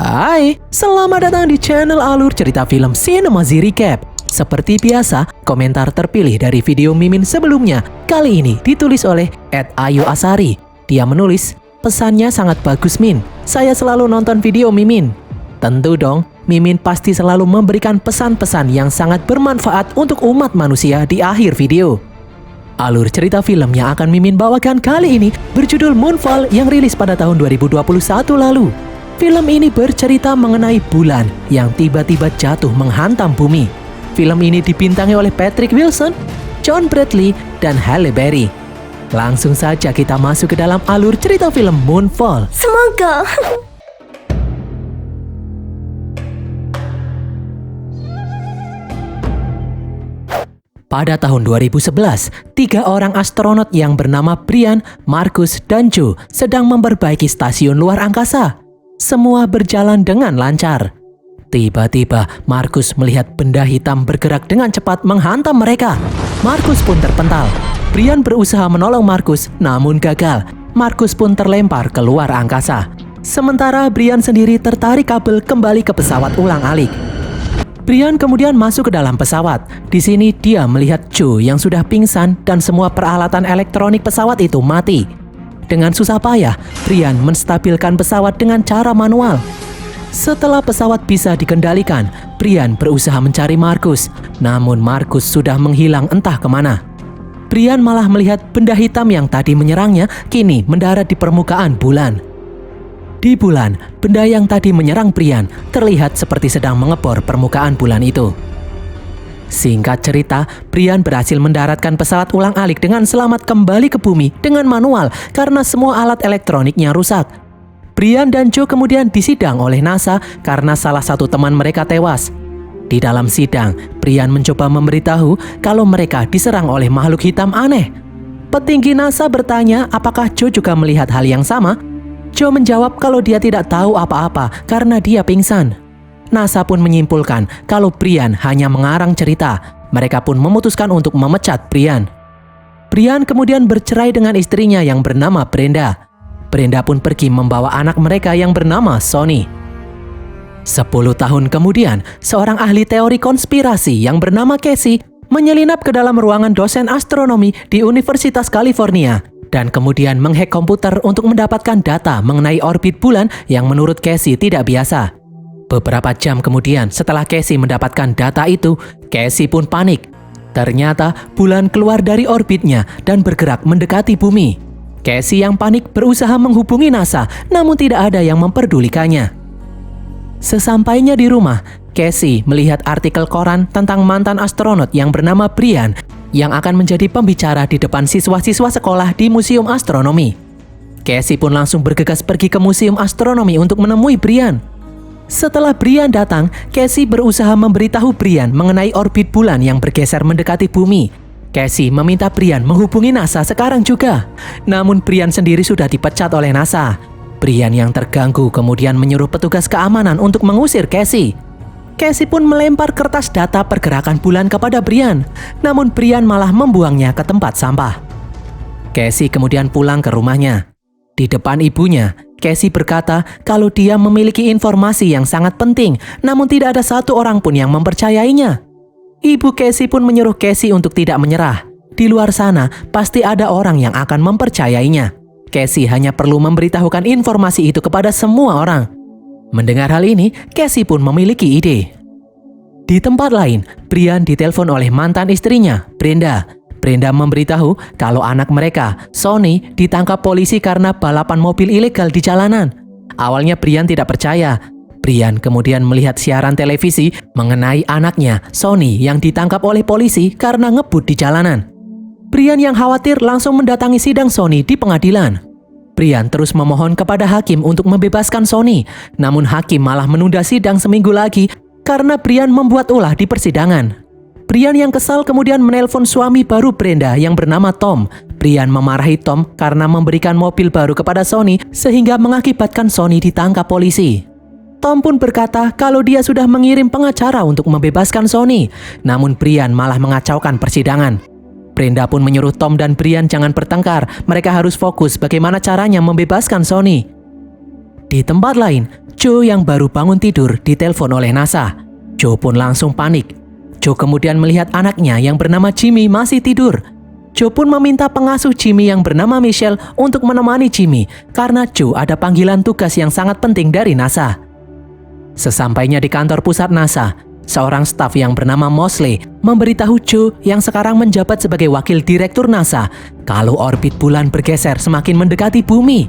Hai, selamat datang di channel Alur Cerita Film Cinemazy Recap. Seperti biasa, komentar terpilih dari video Mimin sebelumnya kali ini ditulis oleh @ayu_asari. Dia menulis, pesannya sangat bagus Min, saya selalu nonton video Mimin. Tentu dong, Mimin pasti selalu memberikan pesan-pesan yang sangat bermanfaat untuk umat manusia di akhir video. Alur cerita film yang akan Mimin bawakan kali ini berjudul Moonfall yang rilis pada tahun 2021 lalu. Film ini bercerita mengenai bulan yang tiba-tiba jatuh menghantam bumi. Film ini dibintangi oleh Patrick Wilson, John Bradley, dan Halle Berry. Langsung saja kita masuk ke dalam alur cerita film Moonfall. Semoga. Pada tahun 2011, 3 orang astronot yang bernama Brian, Marcus, dan Joe sedang memperbaiki stasiun luar angkasa. Semua berjalan dengan lancar. Tiba-tiba, Marcus melihat benda hitam bergerak dengan cepat menghantam mereka. Marcus pun terpental. Brian berusaha menolong Marcus, namun gagal. Marcus pun terlempar keluar angkasa. Sementara Brian sendiri tertarik kabel kembali ke pesawat ulang-alik. Brian kemudian masuk ke dalam pesawat. Di sini dia melihat Joe yang sudah pingsan dan semua peralatan elektronik pesawat itu mati. Dengan susah payah, Brian menstabilkan pesawat dengan cara manual. Setelah pesawat bisa dikendalikan, Brian berusaha mencari Marcus. Namun Marcus sudah menghilang entah kemana. Brian malah melihat benda hitam yang tadi menyerangnya kini mendarat di permukaan bulan. Di bulan, benda yang tadi menyerang Brian terlihat seperti sedang mengebor permukaan bulan itu. Singkat cerita, Brian berhasil mendaratkan pesawat ulang-alik dengan selamat kembali ke bumi dengan manual karena semua alat elektroniknya rusak. Brian dan Joe kemudian disidang oleh NASA karena salah satu teman mereka tewas. Di dalam sidang, Brian mencoba memberitahu kalau mereka diserang oleh makhluk hitam aneh. Petinggi NASA bertanya apakah Joe juga melihat hal yang sama. Joe menjawab kalau dia tidak tahu apa-apa karena dia pingsan. NASA pun menyimpulkan kalau Brian hanya mengarang cerita. Mereka pun memutuskan untuk memecat Brian. Brian kemudian bercerai dengan istrinya yang bernama Brenda. Brenda pun pergi membawa anak mereka yang bernama Sonny. 10 tahun kemudian, seorang ahli teori konspirasi yang bernama Casey menyelinap ke dalam ruangan dosen astronomi di Universitas California dan kemudian menghack komputer untuk mendapatkan data mengenai orbit bulan yang menurut Casey tidak biasa. Beberapa jam kemudian setelah Casey mendapatkan data itu, Casey pun panik. Ternyata bulan keluar dari orbitnya dan bergerak mendekati bumi. Casey yang panik berusaha menghubungi NASA, namun tidak ada yang memperdulikannya. Sesampainya di rumah, Casey melihat artikel koran tentang mantan astronot yang bernama Brian yang akan menjadi pembicara di depan siswa-siswa sekolah di Museum Astronomi. Casey pun langsung bergegas pergi ke Museum Astronomi untuk menemui Brian. Setelah Brian datang, Casey berusaha memberitahu Brian mengenai orbit bulan yang bergeser mendekati bumi. Casey meminta Brian menghubungi NASA sekarang juga. Namun Brian sendiri sudah dipecat oleh NASA. Brian yang terganggu kemudian menyuruh petugas keamanan untuk mengusir Casey. Casey pun melempar kertas data pergerakan bulan kepada Brian. Namun Brian malah membuangnya ke tempat sampah. Casey kemudian pulang ke rumahnya. Di depan ibunya, Casey berkata kalau dia memiliki informasi yang sangat penting, namun tidak ada satu orang pun yang mempercayainya. Ibu Casey pun menyuruh Casey untuk tidak menyerah. Di luar sana, pasti ada orang yang akan mempercayainya. Casey hanya perlu memberitahukan informasi itu kepada semua orang. Mendengar hal ini, Casey pun memiliki ide. Di tempat lain, Brian ditelepon oleh mantan istrinya, Brenda. Brenda memberitahu kalau anak mereka, Sonny, ditangkap polisi karena balapan mobil ilegal di jalanan. Awalnya Brian tidak percaya. Brian kemudian melihat siaran televisi mengenai anaknya, Sonny, yang ditangkap oleh polisi karena ngebut di jalanan. Brian yang khawatir langsung mendatangi sidang Sonny di pengadilan. Brian terus memohon kepada hakim untuk membebaskan Sonny, namun hakim malah menunda sidang seminggu lagi karena Brian membuat ulah di persidangan. Brian yang kesal kemudian menelpon suami baru Brenda yang bernama Tom. Brian memarahi Tom karena memberikan mobil baru kepada Sonny sehingga mengakibatkan Sonny ditangkap polisi. Tom pun berkata kalau dia sudah mengirim pengacara untuk membebaskan Sonny. Namun Brian malah mengacaukan persidangan. Brenda pun menyuruh Tom dan Brian jangan bertengkar. Mereka harus fokus bagaimana caranya membebaskan Sonny. Di tempat lain, Joe yang baru bangun tidur ditelepon oleh NASA. Joe pun langsung panik. Joe kemudian melihat anaknya yang bernama Jimmy masih tidur. Joe pun meminta pengasuh Jimmy yang bernama Michelle untuk menemani Jimmy karena Joe ada panggilan tugas yang sangat penting dari NASA. Sesampainya di kantor pusat NASA, seorang staf yang bernama Mosley memberitahu Joe yang sekarang menjabat sebagai wakil direktur NASA kalau orbit bulan bergeser semakin mendekati bumi.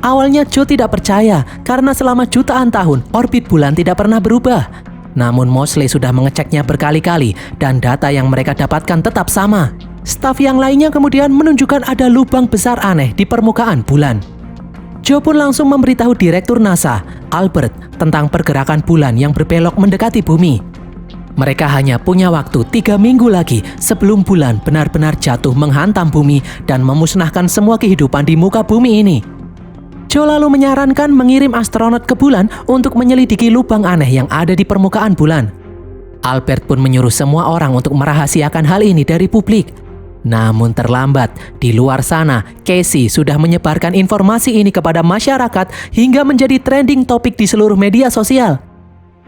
Awalnya Joe tidak percaya karena selama jutaan tahun orbit bulan tidak pernah berubah. Namun Mosley sudah mengeceknya berkali-kali dan data yang mereka dapatkan tetap sama. Staf yang lainnya kemudian menunjukkan ada lubang besar aneh di permukaan bulan. Joe pun langsung memberitahu direktur NASA, Albert, tentang pergerakan bulan yang berbelok mendekati bumi. Mereka hanya punya waktu 3 minggu lagi sebelum bulan benar-benar jatuh menghantam bumi dan memusnahkan semua kehidupan di muka bumi ini. Joe lalu menyarankan mengirim astronot ke bulan untuk menyelidiki lubang aneh yang ada di permukaan bulan. Albert pun menyuruh semua orang untuk merahasiakan hal ini dari publik. Namun terlambat, di luar sana, Casey sudah menyebarkan informasi ini kepada masyarakat hingga menjadi trending topik di seluruh media sosial.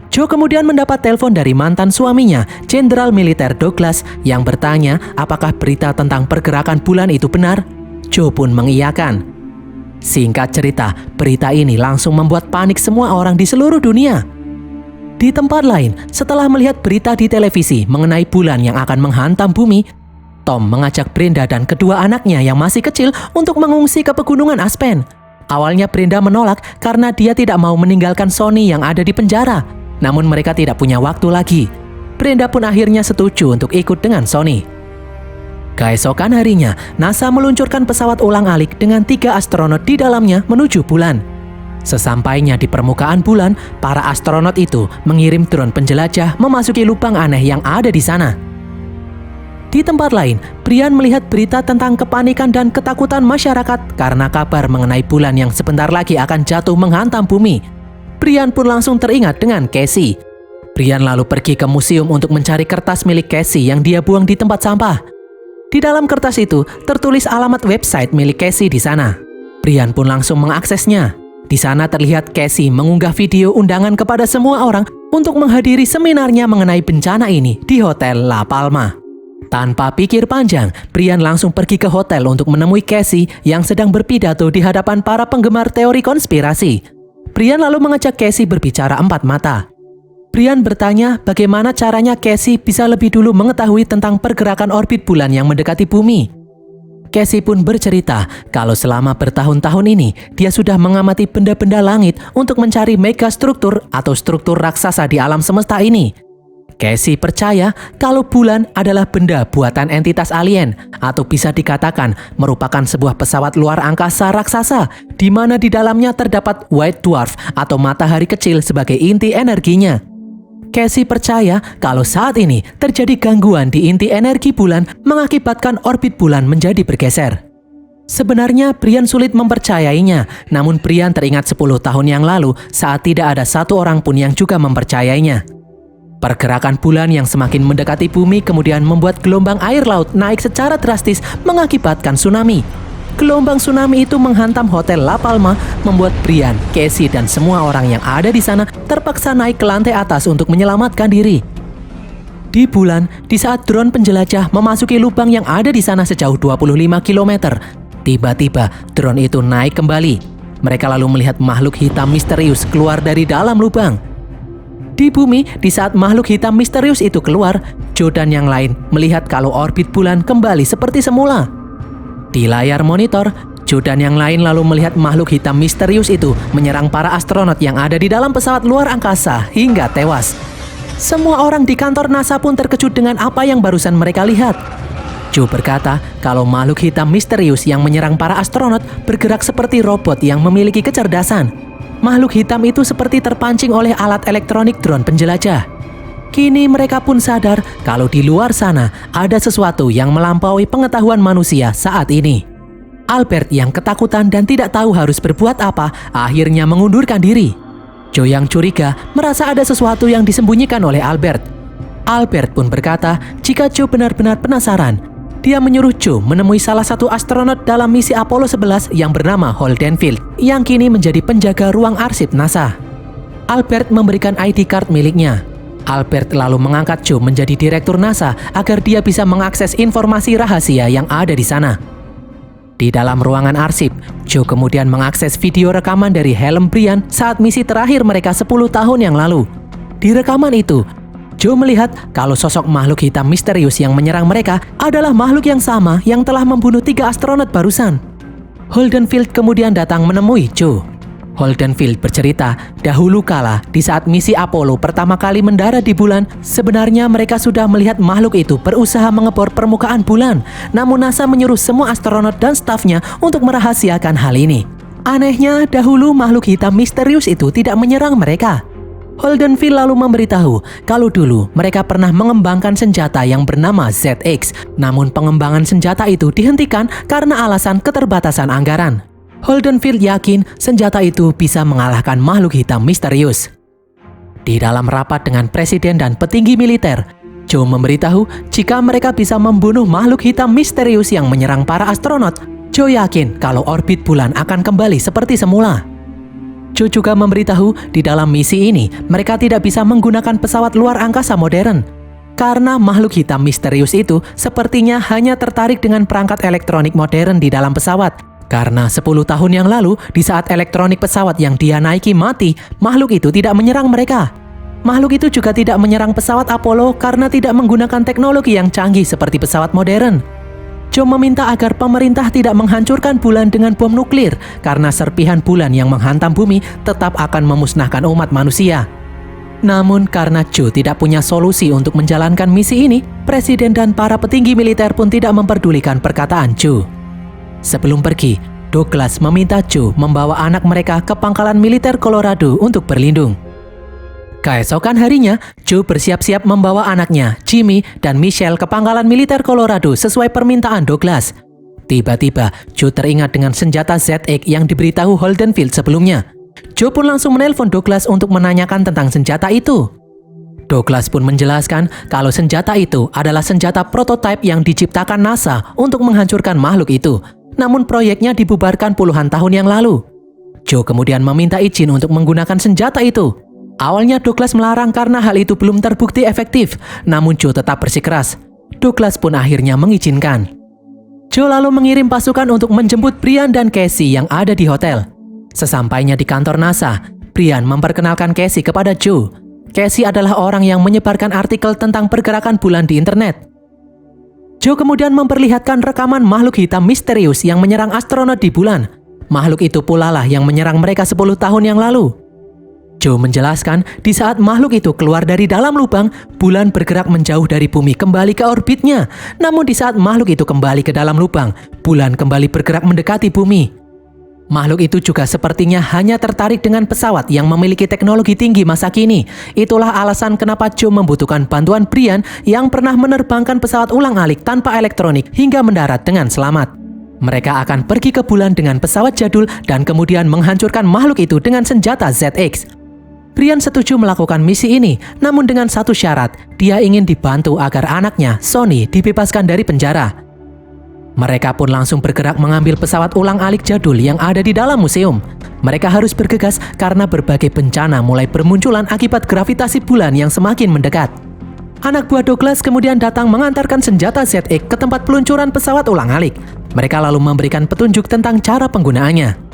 Joe kemudian mendapat telepon dari mantan suaminya, Jenderal Militer Douglas, yang bertanya apakah berita tentang pergerakan bulan itu benar. Joe pun mengiyakan. Singkat cerita, berita ini langsung membuat panik semua orang di seluruh dunia. Di tempat lain, setelah melihat berita di televisi mengenai bulan yang akan menghantam bumi, Tom mengajak Brenda dan kedua anaknya yang masih kecil untuk mengungsi ke pegunungan Aspen. Awalnya Brenda menolak karena dia tidak mau meninggalkan Sonny yang ada di penjara. Namun mereka tidak punya waktu lagi. Brenda pun akhirnya setuju untuk ikut dengan Sonny. Keesokan harinya, NASA meluncurkan pesawat ulang-alik dengan 3 astronot di dalamnya menuju bulan. Sesampainya di permukaan bulan, para astronot itu mengirim drone penjelajah memasuki lubang aneh yang ada di sana. Di tempat lain, Brian melihat berita tentang kepanikan dan ketakutan masyarakat karena kabar mengenai bulan yang sebentar lagi akan jatuh menghantam bumi. Brian pun langsung teringat dengan Casey. Brian lalu pergi ke museum untuk mencari kertas milik Casey yang dia buang di tempat sampah. Di dalam kertas itu tertulis alamat website milik Casey di sana. Brian pun langsung mengaksesnya. Di sana terlihat Casey mengunggah video undangan kepada semua orang untuk menghadiri seminarnya mengenai bencana ini di Hotel La Palma. Tanpa pikir panjang, Brian langsung pergi ke hotel untuk menemui Casey yang sedang berpidato di hadapan para penggemar teori konspirasi. Brian lalu mengajak Casey berbicara 4 mata. Brian bertanya bagaimana caranya Casey bisa lebih dulu mengetahui tentang pergerakan orbit bulan yang mendekati bumi. Casey pun bercerita kalau selama bertahun-tahun ini dia sudah mengamati benda-benda langit untuk mencari megastruktur atau struktur raksasa di alam semesta ini. Casey percaya kalau bulan adalah benda buatan entitas alien atau bisa dikatakan merupakan sebuah pesawat luar angkasa raksasa di mana di dalamnya terdapat white dwarf atau matahari kecil sebagai inti energinya. Casey percaya kalau saat ini terjadi gangguan di inti energi bulan mengakibatkan orbit bulan menjadi bergeser. Sebenarnya Brian sulit mempercayainya, namun Brian teringat 10 tahun yang lalu saat tidak ada satu orang pun yang juga mempercayainya. Pergerakan bulan yang semakin mendekati bumi kemudian membuat gelombang air laut naik secara drastis mengakibatkan tsunami. Gelombang tsunami itu menghantam Hotel La Palma, membuat Brian, Casey, dan semua orang yang ada di sana terpaksa naik ke lantai atas untuk menyelamatkan diri. Di bulan, di saat drone penjelajah memasuki lubang yang ada di sana sejauh 25 km, tiba-tiba drone itu naik kembali. Mereka lalu melihat makhluk hitam misterius keluar dari dalam lubang. Di bumi, di saat makhluk hitam misterius itu keluar, Joe dan yang lain melihat kalau orbit bulan kembali seperti semula. Di layar monitor, Joe dan yang lain lalu melihat makhluk hitam misterius itu menyerang para astronot yang ada di dalam pesawat luar angkasa hingga tewas. Semua orang di kantor NASA pun terkejut dengan apa yang barusan mereka lihat. Joe berkata kalau makhluk hitam misterius yang menyerang para astronot bergerak seperti robot yang memiliki kecerdasan. Makhluk hitam itu seperti terpancing oleh alat elektronik drone penjelajah. Kini mereka pun sadar kalau di luar sana ada sesuatu yang melampaui pengetahuan manusia saat ini. Albert yang ketakutan dan tidak tahu harus berbuat apa, akhirnya mengundurkan diri. Joe yang curiga merasa ada sesuatu yang disembunyikan oleh Albert. Albert pun berkata jika Joe benar-benar penasaran, dia menyuruh Joe menemui salah satu astronot dalam misi Apollo 11 yang bernama Holden Field, yang kini menjadi penjaga ruang arsip NASA. Albert memberikan ID card miliknya. Albert lalu mengangkat Joe menjadi direktur NASA agar dia bisa mengakses informasi rahasia yang ada di sana. Di dalam ruangan arsip, Joe kemudian mengakses video rekaman dari helm Brian saat misi terakhir mereka 10 tahun yang lalu. Di rekaman itu, Joe melihat kalau sosok makhluk hitam misterius yang menyerang mereka adalah makhluk yang sama yang telah membunuh 3 astronot barusan. Holden Field kemudian datang menemui Joe. Holden Field bercerita, dahulu kala di saat misi Apollo pertama kali mendarat di bulan, sebenarnya mereka sudah melihat makhluk itu berusaha mengebor permukaan bulan. Namun NASA menyuruh semua astronot dan stafnya untuk merahasiakan hal ini. Anehnya, dahulu makhluk hitam misterius itu tidak menyerang mereka. Holden Field lalu memberitahu kalau dulu mereka pernah mengembangkan senjata yang bernama ZX, namun pengembangan senjata itu dihentikan karena alasan keterbatasan anggaran. Holden Field yakin senjata itu bisa mengalahkan makhluk hitam misterius. Di dalam rapat dengan presiden dan petinggi militer, Joe memberitahu jika mereka bisa membunuh makhluk hitam misterius yang menyerang para astronot, Joe yakin kalau orbit bulan akan kembali seperti semula. Joe juga memberitahu di dalam misi ini mereka tidak bisa menggunakan pesawat luar angkasa modern. Karena makhluk hitam misterius itu sepertinya hanya tertarik dengan perangkat elektronik modern di dalam pesawat. Karena 10 tahun yang lalu, di saat elektronik pesawat yang dia naiki mati, makhluk itu tidak menyerang mereka. Makhluk itu juga tidak menyerang pesawat Apollo karena tidak menggunakan teknologi yang canggih seperti pesawat modern. Joe meminta agar pemerintah tidak menghancurkan bulan dengan bom nuklir, karena serpihan bulan yang menghantam bumi tetap akan memusnahkan umat manusia. Namun karena Joe tidak punya solusi untuk menjalankan misi ini, presiden dan para petinggi militer pun tidak memperdulikan perkataan Joe. Sebelum pergi, Douglas meminta Joe membawa anak mereka ke pangkalan militer Colorado untuk berlindung. Keesokan harinya, Joe bersiap-siap membawa anaknya, Jimmy dan Michelle ke pangkalan militer Colorado sesuai permintaan Douglas. Tiba-tiba, Joe teringat dengan senjata ZX yang diberitahu Holden Field sebelumnya. Joe pun langsung menelpon Douglas untuk menanyakan tentang senjata itu. Douglas pun menjelaskan kalau senjata itu adalah senjata prototipe yang diciptakan NASA untuk menghancurkan makhluk itu. Namun proyeknya dibubarkan puluhan tahun yang lalu. Joe kemudian meminta izin untuk menggunakan senjata itu. Awalnya Douglas melarang karena hal itu belum terbukti efektif, namun Joe tetap bersikeras. Douglas pun akhirnya mengizinkan. Joe lalu mengirim pasukan untuk menjemput Brian dan Casey yang ada di hotel. Sesampainya di kantor NASA, Brian memperkenalkan Casey kepada Joe. Casey adalah orang yang menyebarkan artikel tentang pergerakan bulan di internet. Joe kemudian memperlihatkan rekaman makhluk hitam misterius yang menyerang astronot di bulan. Makhluk itu pula lah yang menyerang mereka 10 tahun yang lalu. Joe menjelaskan di saat makhluk itu keluar dari dalam lubang, bulan bergerak menjauh dari bumi kembali ke orbitnya. Namun di saat makhluk itu kembali ke dalam lubang, bulan kembali bergerak mendekati bumi. Makhluk itu juga sepertinya hanya tertarik dengan pesawat yang memiliki teknologi tinggi masa kini. Itulah alasan kenapa Joe membutuhkan bantuan Brian yang pernah menerbangkan pesawat ulang-alik tanpa elektronik hingga mendarat dengan selamat. Mereka akan pergi ke bulan dengan pesawat jadul dan kemudian menghancurkan makhluk itu dengan senjata ZX. Brian setuju melakukan misi ini, namun dengan satu syarat, dia ingin dibantu agar anaknya, Sonny, dibebaskan dari penjara. Mereka pun langsung bergerak mengambil pesawat ulang-alik jadul yang ada di dalam museum. Mereka harus bergegas karena berbagai bencana mulai bermunculan akibat gravitasi bulan yang semakin mendekat. Anak buah Douglas kemudian datang mengantarkan senjata ZX ke tempat peluncuran pesawat ulang-alik. Mereka lalu memberikan petunjuk tentang cara penggunaannya.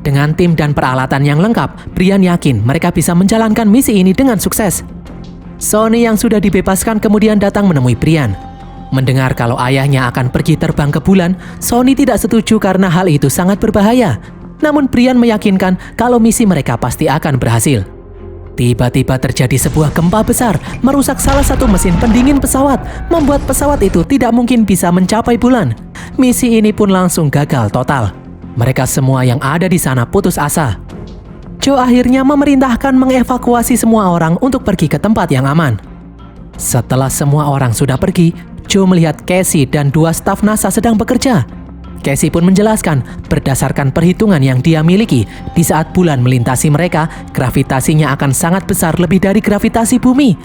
Dengan tim dan peralatan yang lengkap, Brian yakin mereka bisa menjalankan misi ini dengan sukses. Sonny yang sudah dibebaskan kemudian datang menemui Brian. Mendengar kalau ayahnya akan pergi terbang ke bulan, Sonny tidak setuju karena hal itu sangat berbahaya. Namun Brian meyakinkan kalau misi mereka pasti akan berhasil. Tiba-tiba terjadi sebuah gempa besar, merusak salah satu mesin pendingin pesawat, membuat pesawat itu tidak mungkin bisa mencapai bulan. Misi ini pun langsung gagal total. Mereka semua yang ada di sana putus asa. Joe akhirnya memerintahkan mengevakuasi semua orang untuk pergi ke tempat yang aman. Setelah semua orang sudah pergi, Joe melihat Casey dan 2 staf NASA sedang bekerja. Casey pun menjelaskan, berdasarkan perhitungan yang dia miliki, di saat bulan melintasi mereka, gravitasinya akan sangat besar lebih dari gravitasi bumi.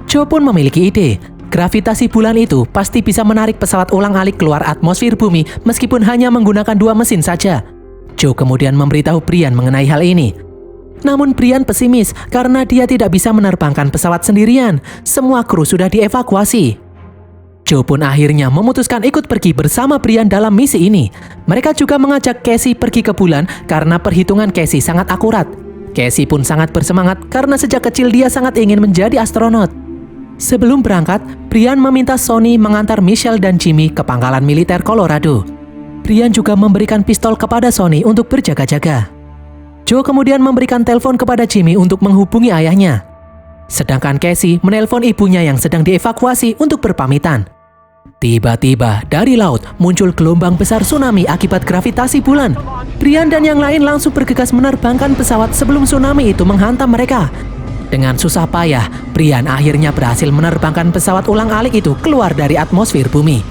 Joe pun memiliki ide, gravitasi bulan itu pasti bisa menarik pesawat ulang-alik keluar atmosfer bumi meskipun hanya menggunakan 2 mesin saja. Joe kemudian memberitahu Brian mengenai hal ini. Namun Brian pesimis karena dia tidak bisa menerbangkan pesawat sendirian. Semua kru sudah dievakuasi. Joe pun akhirnya memutuskan ikut pergi bersama Brian dalam misi ini. Mereka juga mengajak Casey pergi ke bulan karena perhitungan Casey sangat akurat. Casey pun sangat bersemangat karena sejak kecil dia sangat ingin menjadi astronot. Sebelum berangkat, Brian meminta Sonny mengantar Michelle dan Jimmy ke pangkalan militer Colorado. Brian juga memberikan pistol kepada Sonny untuk berjaga-jaga. Joe kemudian memberikan telepon kepada Jimmy untuk menghubungi ayahnya. Sedangkan Casey menelpon ibunya yang sedang dievakuasi untuk berpamitan. Tiba-tiba dari laut muncul gelombang besar tsunami akibat gravitasi bulan. Brian dan yang lain langsung bergegas menerbangkan pesawat sebelum tsunami itu menghantam mereka. Dengan susah payah, Brian akhirnya berhasil menerbangkan pesawat ulang-alik itu keluar dari atmosfer bumi.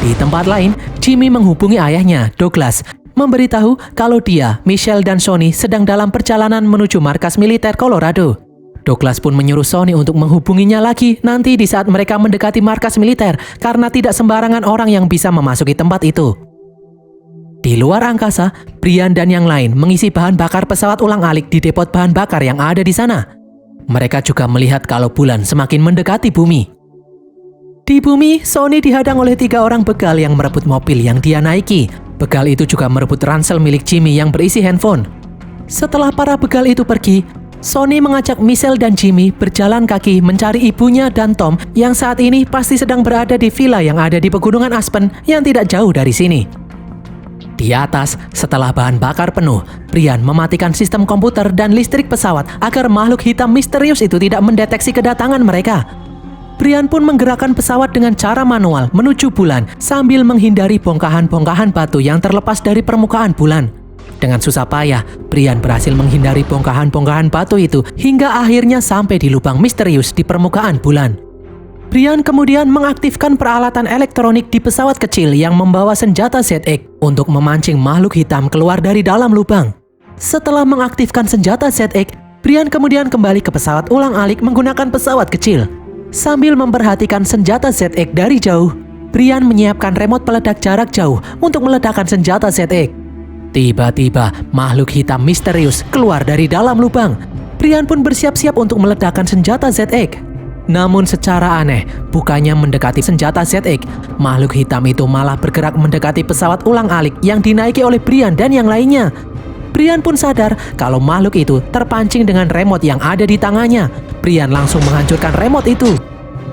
Di tempat lain, Jimmy menghubungi ayahnya, Douglas, memberitahu kalau dia, Michelle, dan Sonny sedang dalam perjalanan menuju markas militer Colorado. Douglas pun menyuruh Sonny untuk menghubunginya lagi nanti di saat mereka mendekati markas militer karena tidak sembarangan orang yang bisa memasuki tempat itu. Di luar angkasa, Brian dan yang lain mengisi bahan bakar pesawat ulang-alik di depot bahan bakar yang ada di sana. Mereka juga melihat kalau bulan semakin mendekati bumi. Di bumi, Sonny dihadang oleh 3 orang begal yang merebut mobil yang dia naiki. Begal itu juga merebut ransel milik Jimmy yang berisi handphone. Setelah para begal itu pergi, Sonny mengajak Michelle dan Jimmy berjalan kaki mencari ibunya dan Tom yang saat ini pasti sedang berada di villa yang ada di pegunungan Aspen yang tidak jauh dari sini. Di atas, setelah bahan bakar penuh, Brian mematikan sistem komputer dan listrik pesawat agar makhluk hitam misterius itu tidak mendeteksi kedatangan mereka. Brian pun menggerakkan pesawat dengan cara manual menuju bulan sambil menghindari bongkahan-bongkahan batu yang terlepas dari permukaan bulan. Dengan susah payah, Brian berhasil menghindari bongkahan-bongkahan batu itu hingga akhirnya sampai di lubang misterius di permukaan bulan. Brian kemudian mengaktifkan peralatan elektronik di pesawat kecil yang membawa senjata ZX untuk memancing makhluk hitam keluar dari dalam lubang. Setelah mengaktifkan senjata ZX, Brian kemudian kembali ke pesawat ulang-alik menggunakan pesawat kecil. Sambil memperhatikan senjata ZX dari jauh, Brian menyiapkan remote peledak jarak jauh untuk meledakkan senjata ZX. Tiba-tiba, makhluk hitam misterius keluar dari dalam lubang. Brian pun bersiap-siap untuk meledakkan senjata ZX. Namun secara aneh, bukannya mendekati senjata ZX, makhluk hitam itu malah bergerak mendekati pesawat ulang-alik yang dinaiki oleh Brian dan yang lainnya. Brian pun sadar kalau makhluk itu terpancing dengan remote yang ada di tangannya. Brian langsung menghancurkan remote itu.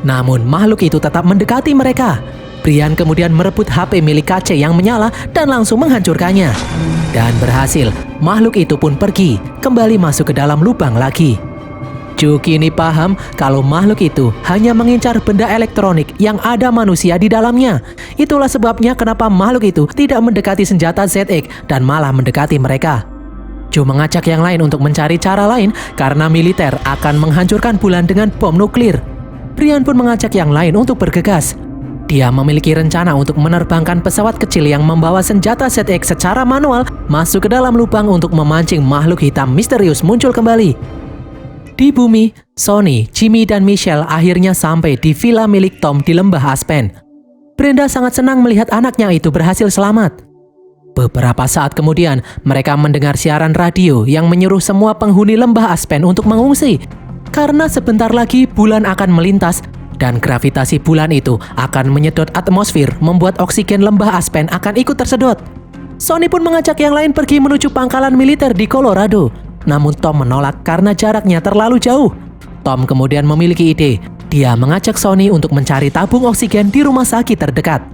Namun makhluk itu tetap mendekati mereka. Brian kemudian merebut HP milik KC yang menyala dan langsung menghancurkannya. Dan berhasil, makhluk itu pun pergi, kembali masuk ke dalam lubang lagi. Joe kini paham kalau makhluk itu hanya mengincar benda elektronik yang ada manusia di dalamnya. Itulah sebabnya kenapa makhluk itu tidak mendekati senjata ZX dan malah mendekati mereka. Joe mengajak yang lain untuk mencari cara lain karena militer akan menghancurkan bulan dengan bom nuklir. Brian pun mengajak yang lain untuk bergegas. Dia memiliki rencana untuk menerbangkan pesawat kecil yang membawa senjata ZX secara manual masuk ke dalam lubang untuk memancing makhluk hitam misterius muncul kembali. Di bumi, Sonny, Jimmy, dan Michelle akhirnya sampai di villa milik Tom di lembah Aspen. Brenda sangat senang melihat anaknya itu berhasil selamat. Beberapa saat kemudian, mereka mendengar siaran radio yang menyuruh semua penghuni lembah Aspen untuk mengungsi. Karena sebentar lagi bulan akan melintas dan gravitasi bulan itu akan menyedot atmosfer membuat oksigen lembah Aspen akan ikut tersedot. Sonny pun mengajak yang lain pergi menuju pangkalan militer di Colorado. Namun Tom menolak karena jaraknya terlalu jauh. Tom kemudian memiliki ide. Dia mengajak Sonny untuk mencari tabung oksigen di rumah sakit terdekat.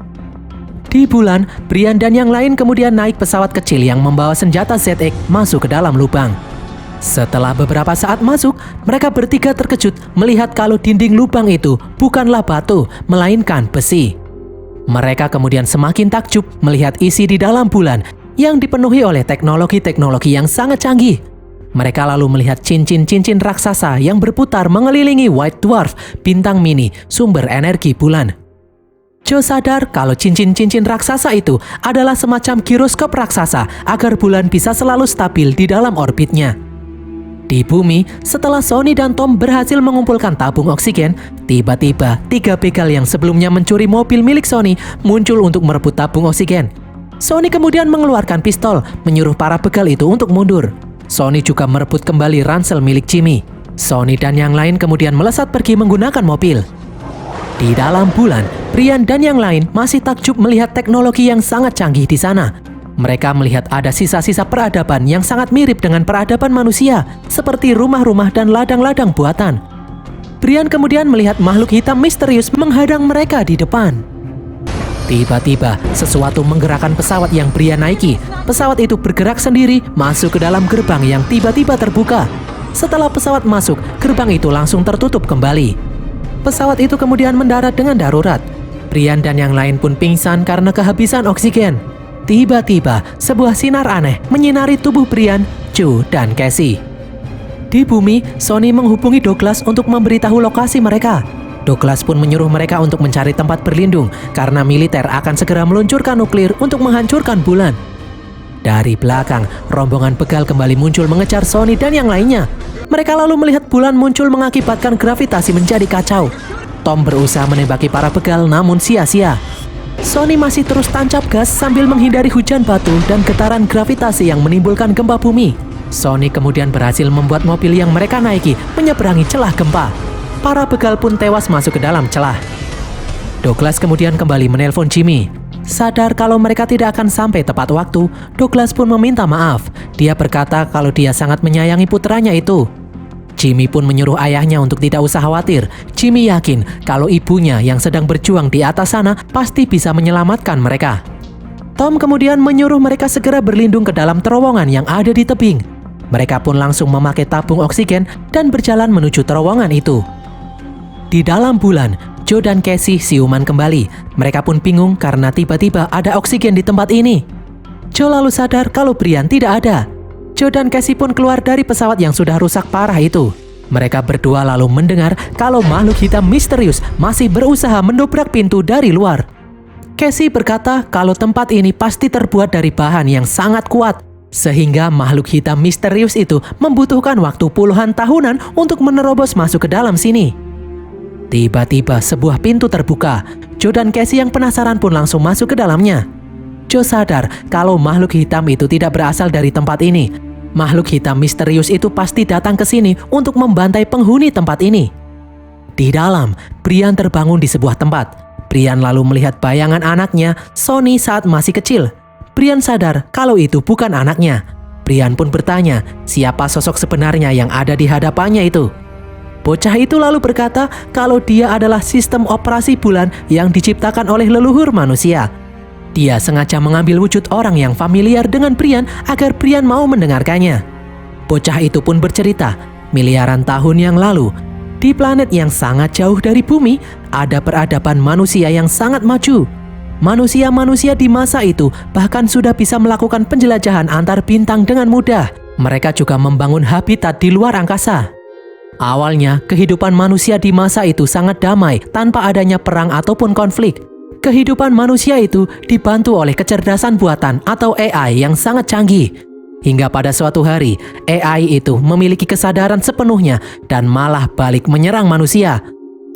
Di bulan, Brian dan yang lain kemudian naik pesawat kecil yang membawa senjata ZX masuk ke dalam lubang. Setelah beberapa saat masuk, mereka bertiga terkejut melihat kalau dinding lubang itu bukanlah batu, melainkan besi. Mereka kemudian semakin takjub melihat isi di dalam bulan yang dipenuhi oleh teknologi-teknologi yang sangat canggih. Mereka lalu melihat cincin-cincin raksasa yang berputar mengelilingi White Dwarf, bintang mini, sumber energi bulan. Joe sadar kalau cincin-cincin raksasa itu adalah semacam giroskop raksasa agar bulan bisa selalu stabil di dalam orbitnya. Di bumi, setelah Sonny dan Tom berhasil mengumpulkan tabung oksigen, tiba-tiba 3 begal yang sebelumnya mencuri mobil milik Sonny muncul untuk merebut tabung oksigen. Sonny kemudian mengeluarkan pistol, menyuruh para begal itu untuk mundur. Sonny juga merebut kembali ransel milik Jimmy. Sonny dan yang lain kemudian melesat pergi menggunakan mobil. Di dalam bulan, Brian dan yang lain masih takjub melihat teknologi yang sangat canggih di sana. Mereka melihat ada sisa-sisa peradaban yang sangat mirip dengan peradaban manusia, seperti rumah-rumah dan ladang-ladang buatan. Brian kemudian melihat makhluk hitam misterius menghadang mereka di depan. Tiba-tiba, sesuatu menggerakkan pesawat yang Brian naiki. Pesawat itu bergerak sendiri masuk ke dalam gerbang yang tiba-tiba terbuka. Setelah pesawat masuk, gerbang itu langsung tertutup kembali. Pesawat itu kemudian mendarat dengan darurat. Brian dan yang lain pun pingsan karena kehabisan oksigen. Tiba-tiba, sebuah sinar aneh menyinari tubuh Brian, Joe, dan Casey. Di bumi, Sonny menghubungi Douglas untuk memberitahu lokasi mereka. Douglas pun menyuruh mereka untuk mencari tempat berlindung karena militer akan segera meluncurkan nuklir untuk menghancurkan bulan. Dari belakang, rombongan begal kembali muncul mengejar Sonny dan yang lainnya. Mereka lalu melihat bulan muncul mengakibatkan gravitasi menjadi kacau. Tom berusaha menembaki para begal namun sia-sia. Sonny masih terus tancap gas sambil menghindari hujan batu dan getaran gravitasi yang menimbulkan gempa bumi. Sonny kemudian berhasil membuat mobil yang mereka naiki menyeberangi celah gempa. Para begal pun tewas masuk ke dalam celah. Douglas kemudian kembali menelpon Jimmy. Sadar kalau mereka tidak akan sampai tepat waktu, Douglas pun meminta maaf. Dia berkata kalau dia sangat menyayangi putranya itu. Jimmy pun menyuruh ayahnya untuk tidak usah khawatir. Jimmy yakin kalau ibunya yang sedang berjuang di atas sana pasti bisa menyelamatkan mereka. Tom kemudian menyuruh mereka segera berlindung ke dalam terowongan yang ada di tebing. Mereka pun langsung memakai tabung oksigen dan berjalan menuju terowongan itu. Di dalam bulan, Joe dan Casey siuman kembali. Mereka pun bingung karena tiba-tiba ada oksigen di tempat ini. Joe lalu sadar kalau Brian tidak ada. Joe dan Casey pun keluar dari pesawat yang sudah rusak parah itu. Mereka berdua lalu mendengar kalau makhluk hitam misterius masih berusaha mendobrak pintu dari luar. Casey berkata kalau tempat ini pasti terbuat dari bahan yang sangat kuat, sehingga makhluk hitam misterius itu membutuhkan waktu puluhan tahunan untuk menerobos masuk ke dalam sini. Tiba-tiba sebuah pintu terbuka. Joe dan Casey yang penasaran pun langsung masuk ke dalamnya. Joe sadar kalau makhluk hitam itu tidak berasal dari tempat ini. Makhluk hitam misterius itu pasti datang ke sini untuk membantai penghuni tempat ini. Di dalam, Brian terbangun di sebuah tempat. Brian lalu melihat bayangan anaknya, Sonny, saat masih kecil. Brian sadar kalau itu bukan anaknya. Brian pun bertanya, siapa sosok sebenarnya yang ada di hadapannya itu. Bocah itu lalu berkata kalau dia adalah sistem operasi bulan yang diciptakan oleh leluhur manusia. Dia sengaja mengambil wujud orang yang familiar dengan Brian agar Brian mau mendengarkannya. Bocah itu pun bercerita, miliaran tahun yang lalu, di planet yang sangat jauh dari bumi, ada peradaban manusia yang sangat maju. Manusia-manusia di masa itu bahkan sudah bisa melakukan penjelajahan antar bintang dengan mudah. Mereka juga membangun habitat di luar angkasa. Awalnya, kehidupan manusia di masa itu sangat damai tanpa adanya perang ataupun konflik. Kehidupan manusia itu dibantu oleh kecerdasan buatan atau AI yang sangat canggih. Hingga pada suatu hari, AI itu memiliki kesadaran sepenuhnya dan malah balik menyerang manusia.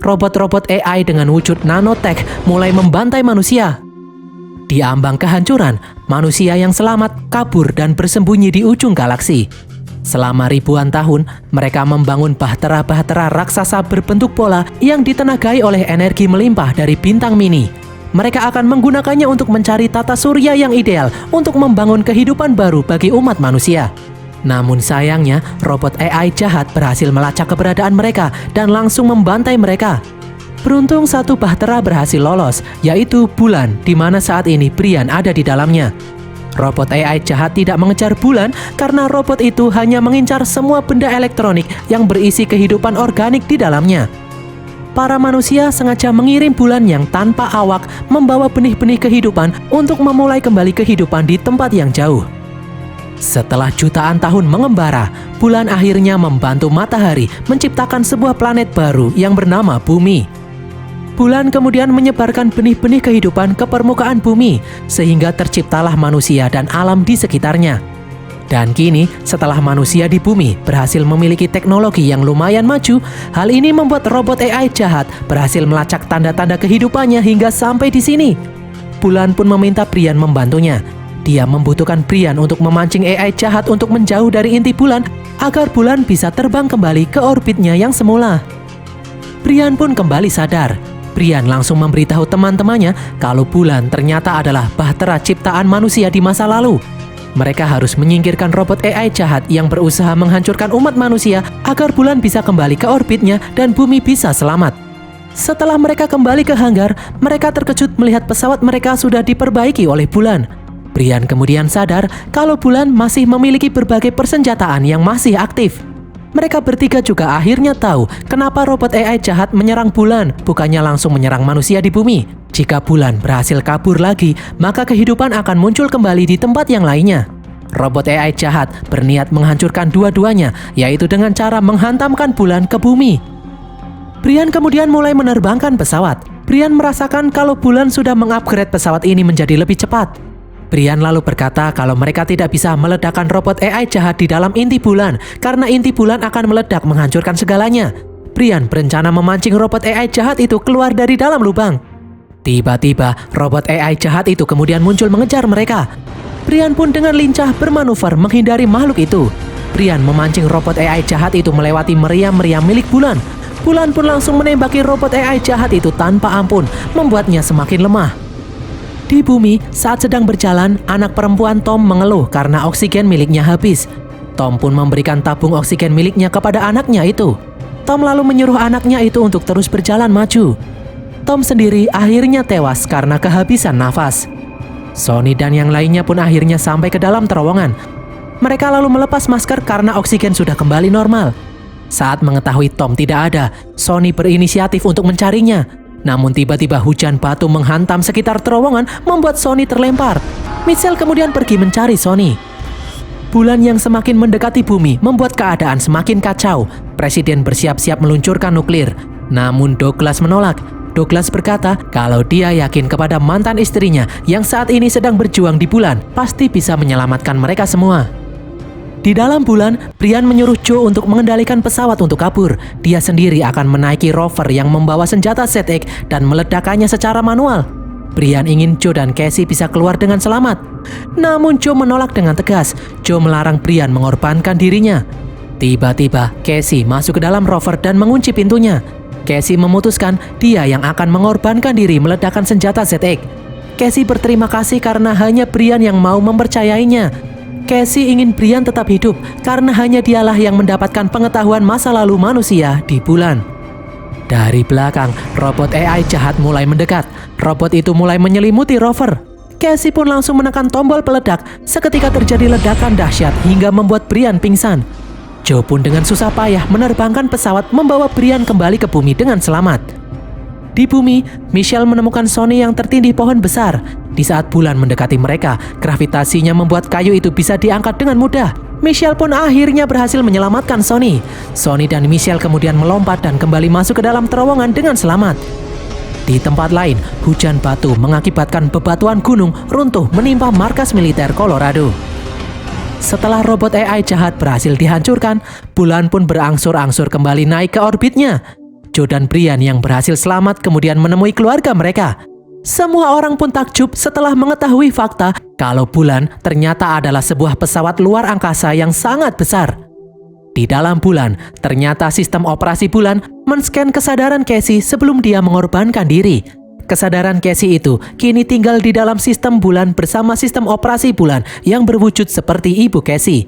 Robot-robot AI dengan wujud nanotech mulai membantai manusia. Di ambang kehancuran, manusia yang selamat kabur dan bersembunyi di ujung galaksi. Selama ribuan tahun, mereka membangun bahtera-bahtera raksasa berbentuk bola yang ditenagai oleh energi melimpah dari bintang mini. Mereka akan menggunakannya untuk mencari tata surya yang ideal untuk membangun kehidupan baru bagi umat manusia. Namun sayangnya, robot AI jahat berhasil melacak keberadaan mereka dan langsung membantai mereka. Beruntung satu bahtera berhasil lolos, yaitu bulan, di mana saat ini Brian ada di dalamnya. Robot AI jahat tidak mengejar bulan karena robot itu hanya mengincar semua benda elektronik yang berisi kehidupan organik di dalamnya. Para manusia sengaja mengirim bulan yang tanpa awak membawa benih-benih kehidupan untuk memulai kembali kehidupan di tempat yang jauh. Setelah jutaan tahun mengembara, bulan akhirnya membantu matahari menciptakan sebuah planet baru yang bernama Bumi. Bulan kemudian menyebarkan benih-benih kehidupan ke permukaan bumi, sehingga terciptalah manusia dan alam di sekitarnya. Dan kini, setelah manusia di bumi berhasil memiliki teknologi yang lumayan maju, hal ini membuat robot AI jahat berhasil melacak tanda-tanda kehidupannya hingga sampai di sini. Bulan pun meminta Brian membantunya. Dia membutuhkan Brian untuk memancing AI jahat untuk menjauh dari inti bulan agar bulan bisa terbang kembali ke orbitnya yang semula. Brian pun kembali sadar. Brian langsung memberitahu teman-temannya kalau bulan ternyata adalah bahtera ciptaan manusia di masa lalu. Mereka harus menyingkirkan robot AI jahat yang berusaha menghancurkan umat manusia agar bulan bisa kembali ke orbitnya dan bumi bisa selamat. Setelah mereka kembali ke hanggar, mereka terkejut melihat pesawat mereka sudah diperbaiki oleh bulan. Brian kemudian sadar kalau bulan masih memiliki berbagai persenjataan yang masih aktif. Mereka bertiga juga akhirnya tahu kenapa robot AI jahat menyerang bulan, bukannya langsung menyerang manusia di bumi. Jika bulan berhasil kabur lagi, maka kehidupan akan muncul kembali di tempat yang lainnya. Robot AI jahat berniat menghancurkan dua-duanya, yaitu dengan cara menghantamkan bulan ke bumi. Brian kemudian mulai menerbangkan pesawat. Brian merasakan kalau bulan sudah mengupgrade pesawat ini menjadi lebih cepat. Brian lalu berkata kalau mereka tidak bisa meledakkan robot AI jahat di dalam inti bulan, karena inti bulan akan meledak menghancurkan segalanya. Brian berencana memancing robot AI jahat itu keluar dari dalam lubang. Tiba-tiba, robot AI jahat itu kemudian muncul mengejar mereka. Brian pun dengan lincah bermanuver menghindari makhluk itu. Brian memancing robot AI jahat itu melewati meriam-meriam milik bulan. Bulan pun langsung menembaki robot AI jahat itu tanpa ampun, membuatnya semakin lemah. Di bumi, saat sedang berjalan, anak perempuan Tom mengeluh karena oksigen miliknya habis. Tom pun memberikan tabung oksigen miliknya kepada anaknya itu. Tom lalu menyuruh anaknya itu untuk terus berjalan maju. Tom sendiri akhirnya tewas karena kehabisan nafas. Sonny dan yang lainnya pun akhirnya sampai ke dalam terowongan. Mereka lalu melepas masker karena oksigen sudah kembali normal. Saat mengetahui Tom tidak ada, Sonny berinisiatif untuk mencarinya. Namun tiba-tiba hujan batu menghantam sekitar terowongan membuat Sonny terlempar. Michelle kemudian pergi mencari Sonny. Bulan yang semakin mendekati bumi membuat keadaan semakin kacau. Presiden bersiap-siap meluncurkan nuklir. Namun Douglas menolak. Douglas berkata kalau dia yakin kepada mantan istrinya yang saat ini sedang berjuang di bulan pasti bisa menyelamatkan mereka semua. Di dalam bulan, Brian menyuruh Joe untuk mengendalikan pesawat untuk kabur. Dia sendiri akan menaiki rover yang membawa senjata ZX dan meledakkannya secara manual. Brian ingin Joe dan Casey bisa keluar dengan selamat. Namun Joe menolak dengan tegas. Joe melarang Brian mengorbankan dirinya. Tiba-tiba, Casey masuk ke dalam rover dan mengunci pintunya. Casey memutuskan dia yang akan mengorbankan diri meledakkan senjata ZX. Casey berterima kasih karena hanya Brian yang mau mempercayainya. Casey ingin Brian tetap hidup karena hanya dialah yang mendapatkan pengetahuan masa lalu manusia di bulan. Dari belakang, robot AI jahat mulai mendekat. Robot itu mulai menyelimuti rover. Casey pun langsung menekan tombol peledak. Seketika terjadi ledakan dahsyat hingga membuat Brian pingsan. Joe pun dengan susah payah menerbangkan pesawat membawa Brian kembali ke bumi dengan selamat. Di bumi, Michelle menemukan Sonny yang tertindih pohon besar. Di saat bulan mendekati mereka, gravitasinya membuat kayu itu bisa diangkat dengan mudah. Michelle pun akhirnya berhasil menyelamatkan Sonny. Sonny dan Michelle kemudian melompat dan kembali masuk ke dalam terowongan dengan selamat. Di tempat lain, hujan batu mengakibatkan bebatuan gunung runtuh menimpa markas militer Colorado. Setelah robot AI jahat berhasil dihancurkan, bulan pun berangsur-angsur kembali naik ke orbitnya. Joe dan Brian yang berhasil selamat kemudian menemui keluarga mereka. Semua orang pun takjub setelah mengetahui fakta kalau bulan ternyata adalah sebuah pesawat luar angkasa yang sangat besar. Di dalam bulan, ternyata sistem operasi bulan men-scan kesadaran Casey sebelum dia mengorbankan diri. Kesadaran Casey itu kini tinggal di dalam sistem bulan bersama sistem operasi bulan yang berwujud seperti ibu Casey.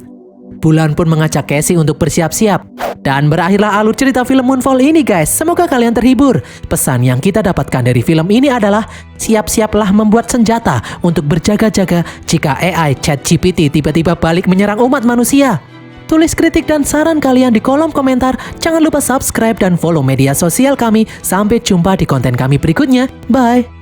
Bulan pun mengajak Casey untuk bersiap-siap. Dan berakhirlah alur cerita film Moonfall ini guys. Semoga kalian terhibur. Pesan yang kita dapatkan dari film ini adalah siap-siaplah membuat senjata untuk berjaga-jaga jika AI ChatGPT tiba-tiba balik menyerang umat manusia. Tulis kritik dan saran kalian di kolom komentar. Jangan lupa subscribe dan follow media sosial kami. Sampai jumpa di konten kami berikutnya. Bye!